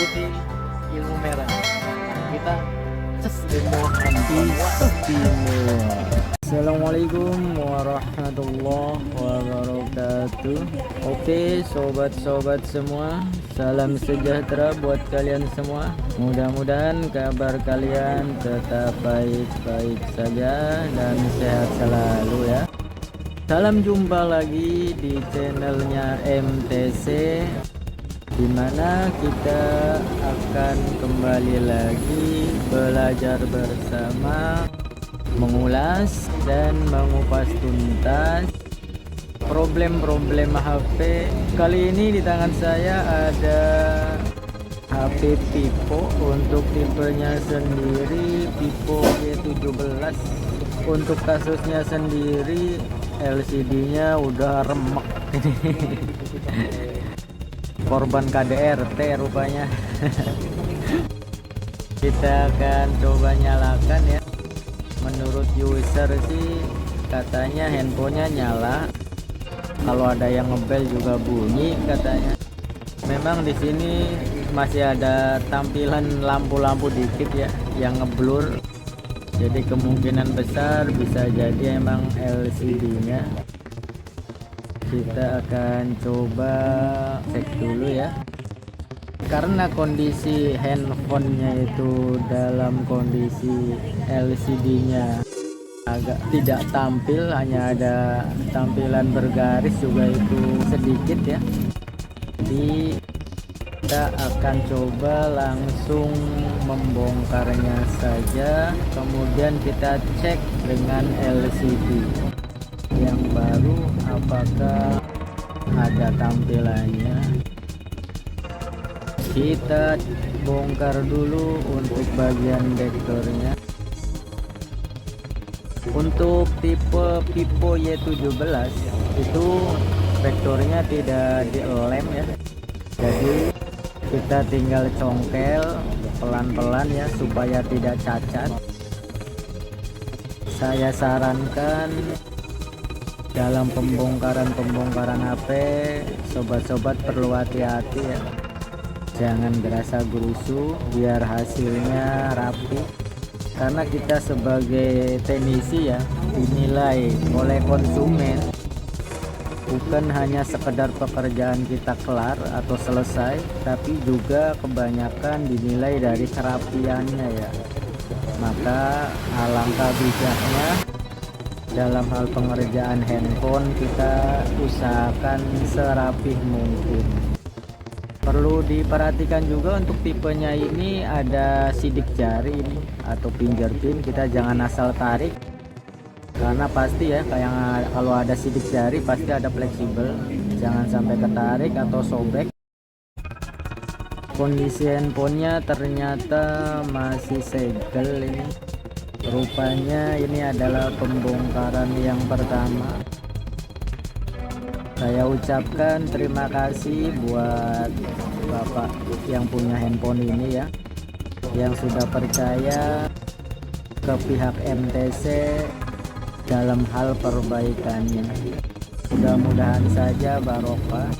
putih, ilmu merah. Kita demo Istimewa. Assalamualaikum warahmatullahi wabarakatuh. Oke, sobat-sobat semua, salam sejahtera buat kalian semua. Mudah-mudahan kabar kalian tetap baik-baik saja dan sehat selalu ya. Salam jumpa lagi di channelnya MTC, dimana kita akan kembali lagi belajar bersama, mengulas dan mengupas tuntas problem-problem HP. Kali ini di tangan saya ada HP Vivo. Untuk tipenya sendiri Vivo G17. Untuk kasusnya sendiri LCD-nya udah remek korban KDRT rupanya. Kita akan coba nyalakan ya. Menurut user sih katanya handphonenya nyala, kalau ada yang ngebel juga bunyi katanya. Memang di sini masih ada tampilan lampu-lampu dikit ya yang ngeblur, jadi kemungkinan besar bisa jadi emang LCD-nya. Kita akan coba cek dulu ya, karena kondisi handphonenya itu dalam kondisi LCD-nya agak tidak tampil, hanya ada tampilan bergaris juga itu sedikit ya. Jadi kita akan coba langsung membongkarnya saja, kemudian kita cek dengan LCD yang baru apakah ada tampilannya. Kita bongkar dulu untuk bagian backdoornya. Untuk tipe Vivo Y17 itu backdoornya tidak dilem ya, jadi kita tinggal congkel pelan-pelan ya supaya tidak cacat. Saya sarankan dalam pembongkaran HP, sobat-sobat perlu hati-hati ya, jangan gerasa gerusu biar hasilnya rapi. Karena kita sebagai teknisi ya dinilai oleh konsumen, bukan hanya sekedar pekerjaan kita kelar atau selesai, tapi juga kebanyakan dinilai dari kerapiannya ya. Maka alangkah bijaknya dalam hal pengerjaan handphone kita usahakan serapih mungkin. Perlu diperhatikan juga untuk tipenya ini ada sidik jari ini atau fingerprint, kita jangan asal tarik, karena pasti ya kayak kalau ada sidik jari pasti ada fleksibel, jangan sampai ketarik atau sobek. Kondisi handphonenya ternyata masih segel ini. Rupanya ini adalah pembongkaran yang pertama. Saya ucapkan terima kasih buat Bapak yang punya handphone ini ya, yang sudah percaya ke pihak MTC dalam hal perbaikannya. Mudah-mudahan saja barokah,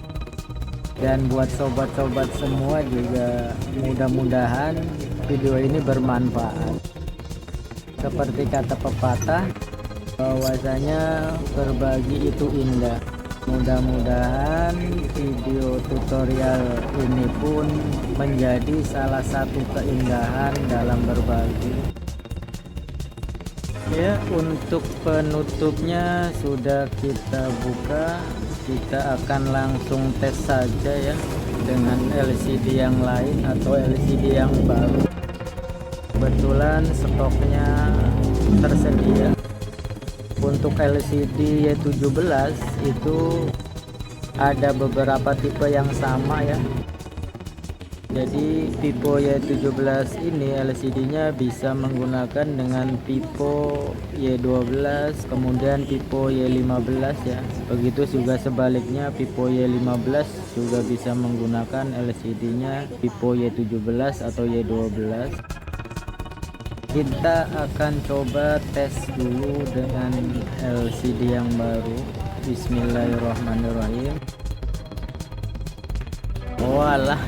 dan buat sobat-sobat semua juga mudah-mudahan video ini bermanfaat. Seperti kata pepatah bahwasanya berbagi itu indah. Mudah-mudahan video tutorial ini pun menjadi salah satu keindahan dalam berbagi. Ya, untuk penutupnya sudah kita buka. Kita akan langsung tes saja ya dengan LCD yang lain atau LCD yang baru. Kebetulan stoknya tersedia. Untuk LCD Y17 itu ada beberapa tipe yang sama ya. Jadi Vivo Y17 ini LCD-nya bisa menggunakan dengan Vivo Y12, kemudian Vivo Y15 ya. Begitu juga sebaliknya, Vivo Y15 juga bisa menggunakan LCD-nya Vivo Y17 atau Y12. Kita akan coba tes dulu dengan LCD yang baru. Bismillahirrahmanirrahim. Walah.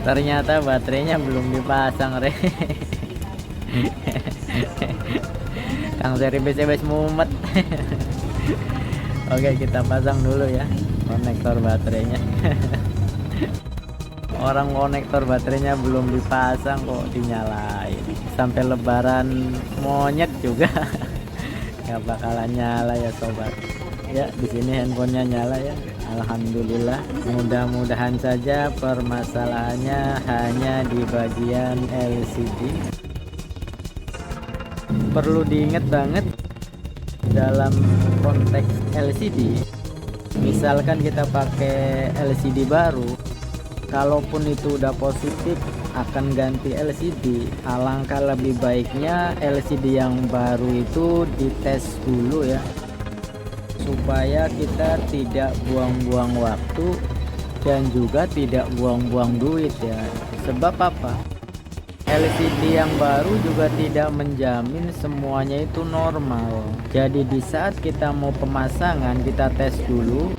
Ternyata baterainya belum dipasang, Re. Kang Seri BCB mumet. Oke, kita pasang dulu ya konektor baterainya. Orang konektor baterainya belum dipasang kok dinyalain. Sampai lebaran monyet juga nggak bakalan nyala ya sobat. Ya, di sini handphonenya nyala ya. Alhamdulillah. Mudah-mudahan saja permasalahannya hanya di bagian LCD. Perlu diingat banget dalam konteks LCD, misalkan kita pakai LCD baru, kalaupun itu udah positif akan ganti LCD, alangkah lebih baiknya LCD yang baru itu dites dulu ya, supaya kita tidak buang-buang waktu dan juga tidak buang-buang duit ya. Sebab apa? LCD yang baru juga tidak menjamin semuanya itu normal. Jadi di saat kita mau pemasangan, kita tes dulu.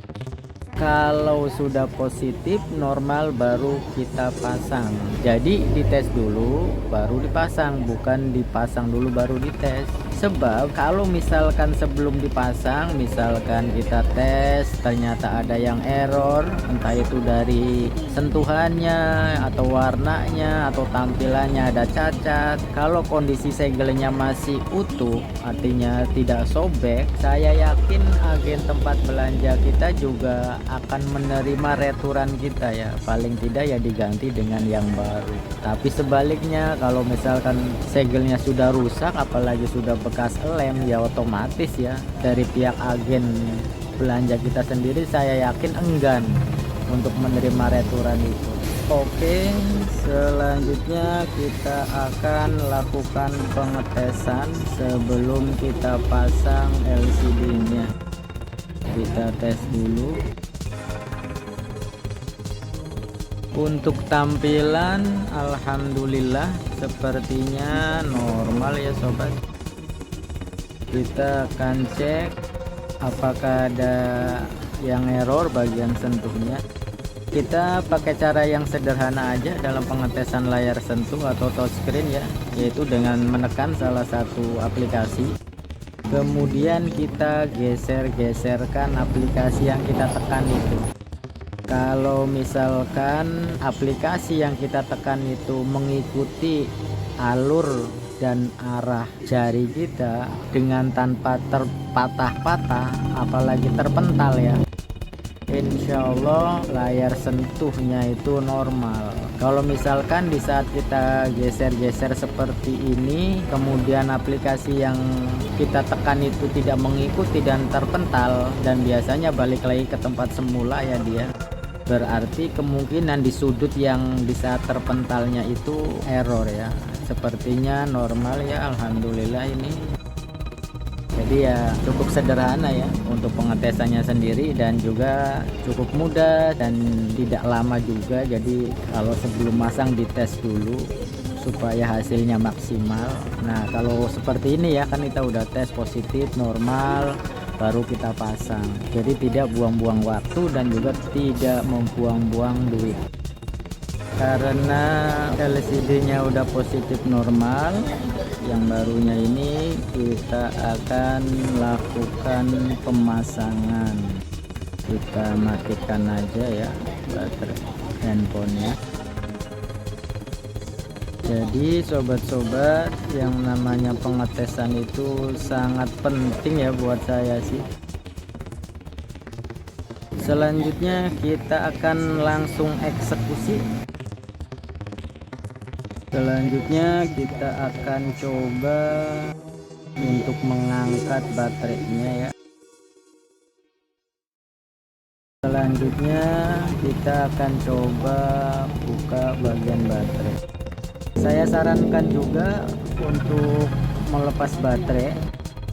Kalau sudah positif normal baru kita pasang. Jadi dites dulu baru dipasang, bukan dipasang dulu baru dites. Sebab kalau misalkan sebelum dipasang, misalkan kita tes ternyata ada yang error, entah itu dari sentuhannya atau warnanya atau tampilannya ada cacat, kalau kondisi segelnya masih utuh, artinya tidak sobek, saya yakin agen tempat belanja kita juga akan menerima returan kita ya, paling tidak ya diganti dengan yang baru. Tapi sebaliknya, kalau misalkan segelnya sudah rusak apalagi sudah bekas lem, ya otomatis ya dari pihak agen belanja kita sendiri saya yakin enggan untuk menerima returan itu. Oke, selanjutnya kita akan lakukan pengetesan sebelum kita pasang LCD nya. Kita tes dulu. Untuk tampilan alhamdulillah sepertinya normal ya sobat. Kita akan cek apakah ada yang error bagian sentuhnya. Kita pakai cara yang sederhana aja dalam pengetesan layar sentuh atau touchscreen ya, yaitu dengan menekan salah satu aplikasi, kemudian kita geser-geserkan aplikasi yang kita tekan itu. Kalau misalkan aplikasi yang kita tekan itu mengikuti alur dan arah jari kita dengan tanpa terpatah-patah apalagi terpental ya, insya Allah layar sentuhnya itu normal. Kalau misalkan di saat kita geser-geser seperti ini kemudian aplikasi yang kita tekan itu tidak mengikuti dan terpental dan biasanya balik lagi ke tempat semula ya dia, berarti kemungkinan di sudut yang di saat terpentalnya itu error ya. Sepertinya normal ya, alhamdulillah ini. Jadi ya cukup sederhana ya untuk pengetesannya sendiri dan juga cukup mudah dan tidak lama juga. Jadi kalau sebelum masang dites dulu supaya hasilnya maksimal. Nah kalau seperti ini ya kan kita udah tes positif normal baru kita pasang. Jadi tidak buang-buang waktu dan juga tidak membuang-buang duit. Karena LCD-nya udah positif normal, yang barunya ini kita akan lakukan pemasangan. Kita matikan aja ya baterai handphonenya. Jadi sobat-sobat, yang namanya pengetesan itu sangat penting ya buat saya sih. Selanjutnya kita akan langsung eksekusi. Selanjutnya kita akan coba untuk mengangkat baterainya ya. Selanjutnya kita akan coba buka bagian baterai. Saya sarankan juga untuk melepas baterai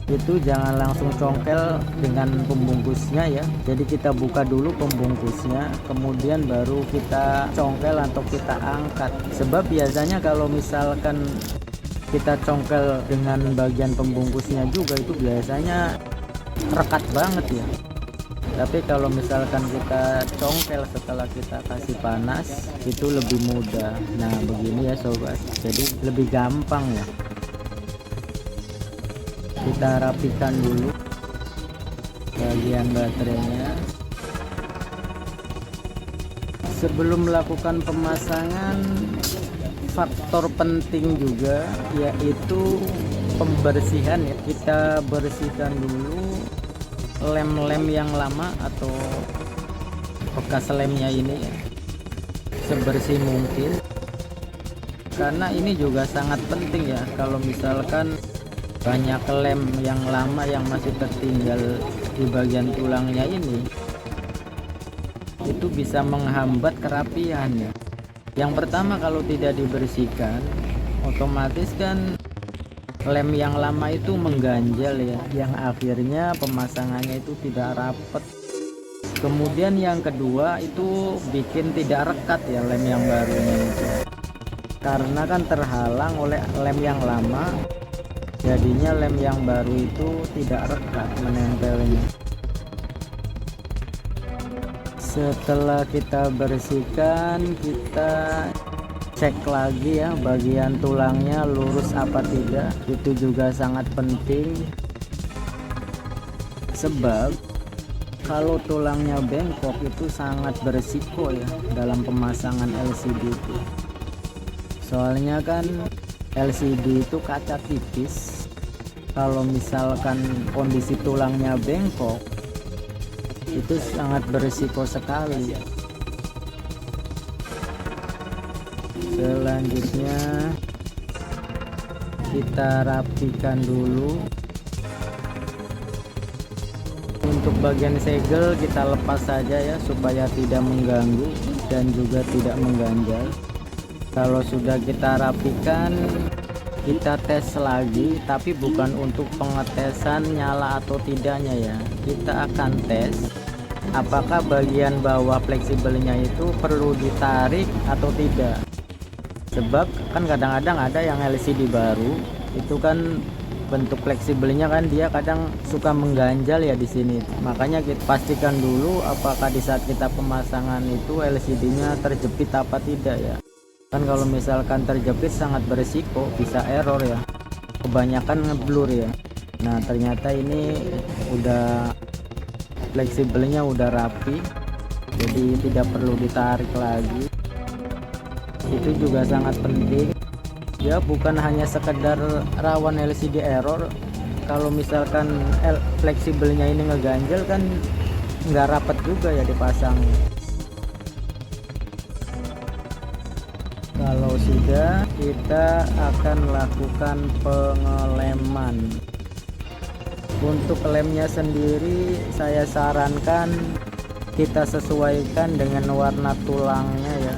itu jangan langsung congkel dengan pembungkusnya ya. Jadi kita buka dulu pembungkusnya, kemudian baru kita congkel atau kita angkat. Sebab biasanya kalau misalkan kita congkel dengan bagian pembungkusnya juga itu biasanya rekat banget ya. Tapi kalau misalkan kita congkel setelah kita kasih panas itu lebih mudah. Nah begini ya sobat, jadi lebih gampang ya. Kita rapikan dulu bagian baterainya. Sebelum melakukan pemasangan, faktor penting juga yaitu pembersihan ya. Kita bersihkan dulu lem-lem yang lama atau bekas lemnya ini ya, sebersih mungkin, karena ini juga sangat penting ya. Kalau misalkan banyak lem yang lama yang masih tertinggal di bagian tulangnya ini, itu bisa menghambat kerapian ya. Yang pertama, kalau tidak dibersihkan otomatis kan lem yang lama itu mengganjal ya, yang akhirnya pemasangannya itu tidak rapat. Kemudian yang kedua itu bikin tidak rekat ya lem yang barunya itu, karena kan terhalang oleh lem yang lama, jadinya lem yang baru itu tidak rekat menempelnya. Setelah kita bersihkan, kita cek lagi ya bagian tulangnya lurus apa tidak. Itu juga sangat penting, sebab kalau tulangnya bengkok itu sangat berisiko ya dalam pemasangan LCD itu. Soalnya kan LCD itu kaca tipis, kalau misalkan kondisi tulangnya bengkok itu sangat berisiko sekali. Selanjutnya kita rapikan dulu. Untuk bagian segel kita lepas saja ya, supaya tidak mengganggu dan juga tidak mengganjal. Kalau sudah kita rapikan, kita tes lagi, tapi bukan untuk pengetesan nyala atau tidaknya ya. Kita akan tes apakah bagian bawah fleksibelnya itu perlu ditarik atau tidak. Sebab kan kadang-kadang ada yang LCD baru itu kan bentuk fleksibelnya kan dia kadang suka mengganjal ya di sini. Makanya kita pastikan dulu apakah di saat kita pemasangan itu LCD-nya terjepit apa tidak ya. Kan kalau misalkan terjepit sangat berisiko, bisa error ya, kebanyakan ngeblur ya. Nah ternyata ini udah fleksibelnya udah rapi, jadi tidak perlu ditarik lagi. Itu juga sangat penting ya, bukan hanya sekedar rawan LCD error. Kalau misalkan fleksibelnya ini ngeganjel kan nggak rapat juga ya dipasang. Kalau sudah, kita akan lakukan pengeleman. Untuk lemnya sendiri saya sarankan kita sesuaikan dengan warna tulangnya ya.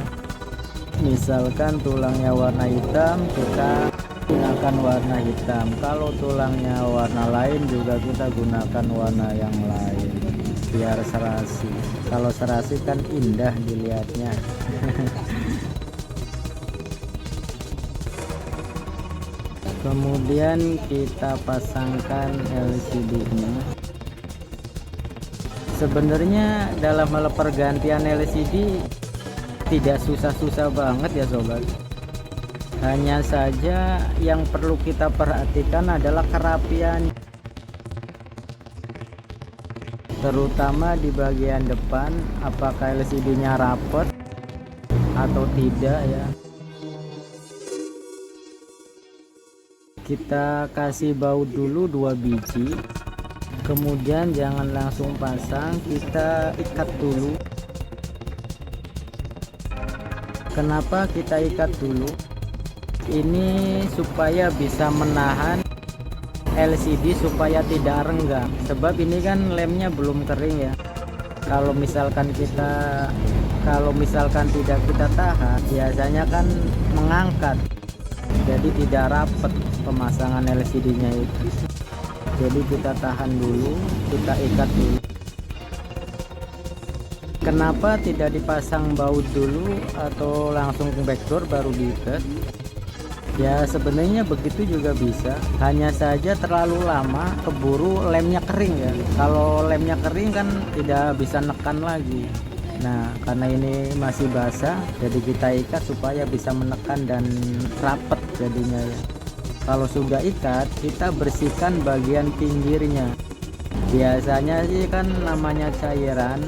Misalkan tulangnya warna hitam, kita gunakan warna hitam. Kalau tulangnya warna lain juga kita gunakan warna yang lain biar serasi. Kalau serasi kan indah dilihatnya. Kemudian kita pasangkan LCD-nya. Sebenarnya dalam hal pergantian LCD tidak susah-susah banget ya sobat. Hanya saja yang perlu kita perhatikan adalah kerapian, terutama di bagian depan, apakah LCD-nya rapat atau tidak ya. Kita kasih baut dulu 2 biji, kemudian jangan langsung pasang, kita ikat dulu. Kenapa kita ikat dulu? Ini supaya bisa menahan LCD supaya tidak renggang, sebab ini kan lemnya belum kering ya. Kalau misalkan tidak kita tahan, biasanya kan mengangkat, jadi tidak rapat pemasangan LCD-nya itu. Jadi kita tahan dulu, kita ikat dulu. Kenapa tidak dipasang baut dulu atau langsung ke backdoor baru diikat? Ya sebenarnya begitu juga bisa, hanya saja terlalu lama keburu lemnya kering ya. Kalau lemnya kering kan tidak bisa nekan lagi. Nah karena ini masih basah, jadi kita ikat supaya bisa menekan dan rapet jadinya ya. Kalau sudah ikat, kita bersihkan bagian pinggirnya. Biasanya sih kan namanya cairan,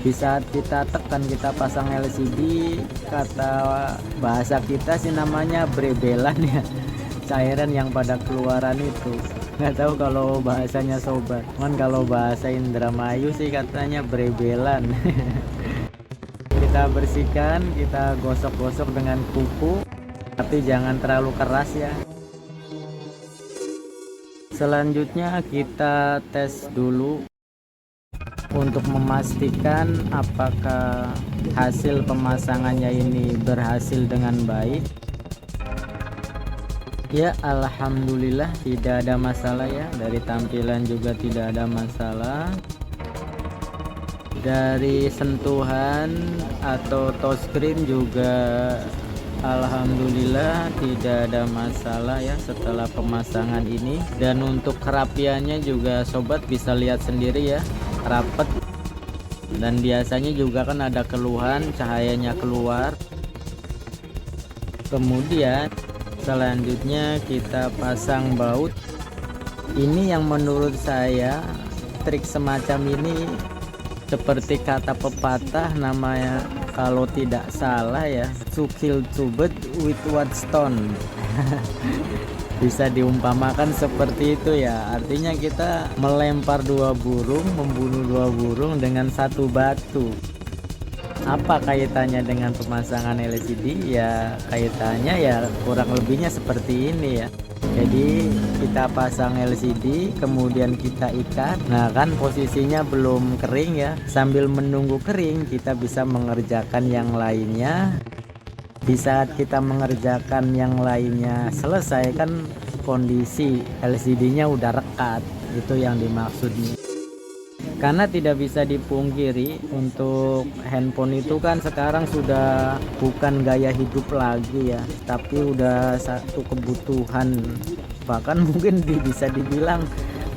di saat kita tekan, kita pasang LCD, kata bahasa kita sih namanya brebelan ya, cairan yang pada keluaran itu. Nggak tahu kalau bahasanya sobat, cuman kalau bahasa Indramayu sih katanya brebelan. Kita bersihkan, kita gosok-gosok dengan kuku, tapi jangan terlalu keras ya. Selanjutnya kita tes dulu untuk memastikan apakah hasil pemasangannya ini berhasil dengan baik. Ya alhamdulillah tidak ada masalah ya, dari tampilan juga tidak ada masalah, dari sentuhan atau touchscreen juga alhamdulillah tidak ada masalah ya setelah pemasangan ini. Dan untuk kerapiannya juga sobat bisa lihat sendiri ya, rapet. Dan biasanya juga kan ada keluhan cahayanya keluar. Kemudian selanjutnya kita pasang baut. Ini yang menurut saya trik semacam ini seperti kata pepatah namanya, kalau tidak salah ya, to kill two birds with one stone. Bisa diumpamakan seperti itu ya, artinya kita melempar dua burung, membunuh dua burung dengan satu batu. Apa kaitannya dengan pemasangan LCD? Ya kaitannya ya kurang lebihnya seperti ini ya. Jadi kita pasang LCD, kemudian kita ikat. Nah kan posisinya belum kering ya, sambil menunggu kering kita bisa mengerjakan yang lainnya. Di saat kita mengerjakan yang lainnya selesai kan kondisi LCD-nya udah rekat, itu yang dimaksudnya. Karena tidak bisa dipungkiri, untuk handphone itu kan sekarang sudah bukan gaya hidup lagi ya, tapi udah satu kebutuhan, bahkan mungkin bisa dibilang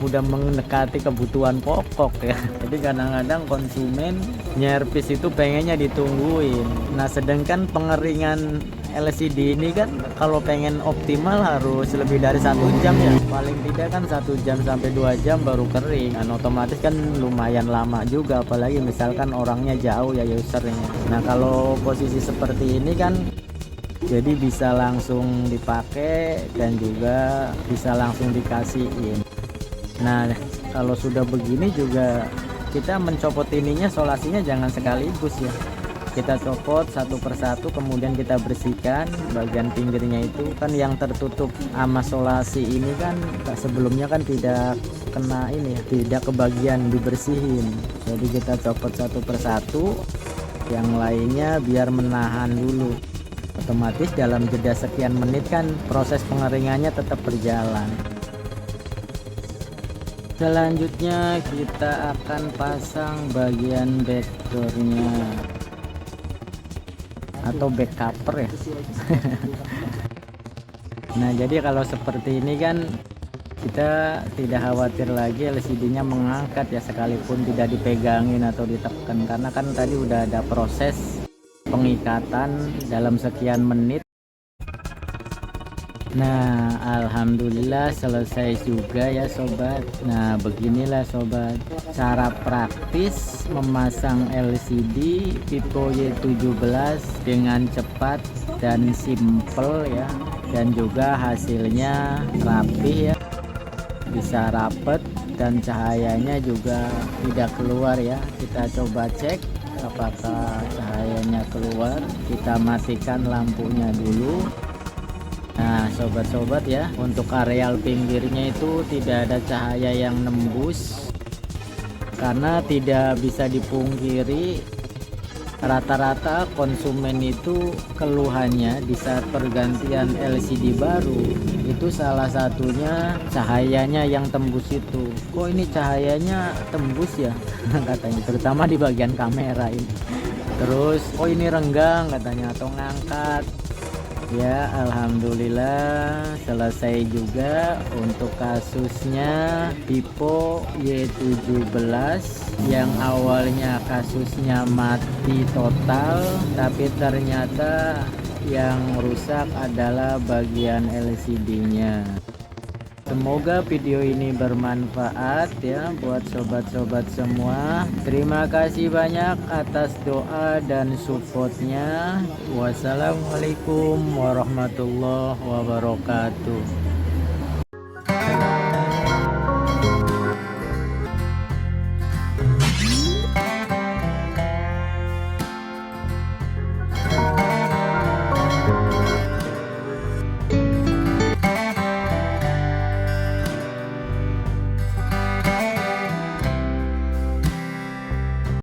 udah mendekati kebutuhan pokok ya. Jadi kadang-kadang konsumen nyervis itu pengennya ditungguin. Nah sedangkan pengeringan LCD ini kan kalau pengen optimal harus lebih dari 1 jam ya, paling tidak kan 1 jam sampai 2 jam baru kering. Dan otomatis kan lumayan lama juga, apalagi misalkan orangnya jauh ya usernya. Nah kalau posisi seperti ini kan jadi bisa langsung dipakai dan juga bisa langsung dikasihin. Nah kalau sudah begini juga kita mencopot ininya, solasinya jangan sekaligus ya, kita copot satu persatu, kemudian kita bersihkan bagian pinggirnya itu kan yang tertutup sama solasi ini kan sebelumnya kan tidak kena ini ya, tidak kebagian dibersihin. Jadi kita copot satu persatu, yang lainnya biar menahan dulu. Otomatis dalam jeda sekian menit kan proses pengeringannya tetap berjalan. Selanjutnya kita akan pasang bagian backdoornya atau back cover ya. Nah jadi kalau seperti ini kan kita tidak khawatir lagi LCD-nya mengangkat ya, sekalipun tidak dipegangin atau ditekan, karena kan tadi udah ada proses pengikatan dalam sekian menit. Nah alhamdulillah selesai juga ya sobat. Nah beginilah sobat cara praktis memasang LCD tipe Y17 dengan cepat dan simple ya, dan juga hasilnya rapi ya, bisa rapet dan cahayanya juga tidak keluar ya. Kita coba cek apakah cahayanya keluar. Kita matikan lampunya dulu. Nah sobat-sobat ya, untuk areal pinggirnya itu tidak ada cahaya yang nembus, karena tidak bisa dipungkiri rata-rata konsumen itu keluhannya di saat pergantian LCD baru itu salah satunya cahayanya yang tembus itu. Kok ini cahayanya tembus ya katanya, terutama di bagian kamera ini. Terus oh ini renggang katanya atau ngangkat. Ya, alhamdulillah selesai juga untuk kasusnya Vivo Y17 yang awalnya kasusnya mati total, tapi ternyata yang rusak adalah bagian LCD-nya. Semoga video ini bermanfaat ya buat sobat-sobat semua. Terima kasih banyak atas doa dan supportnya. Wassalamualaikum warahmatullahi wabarakatuh.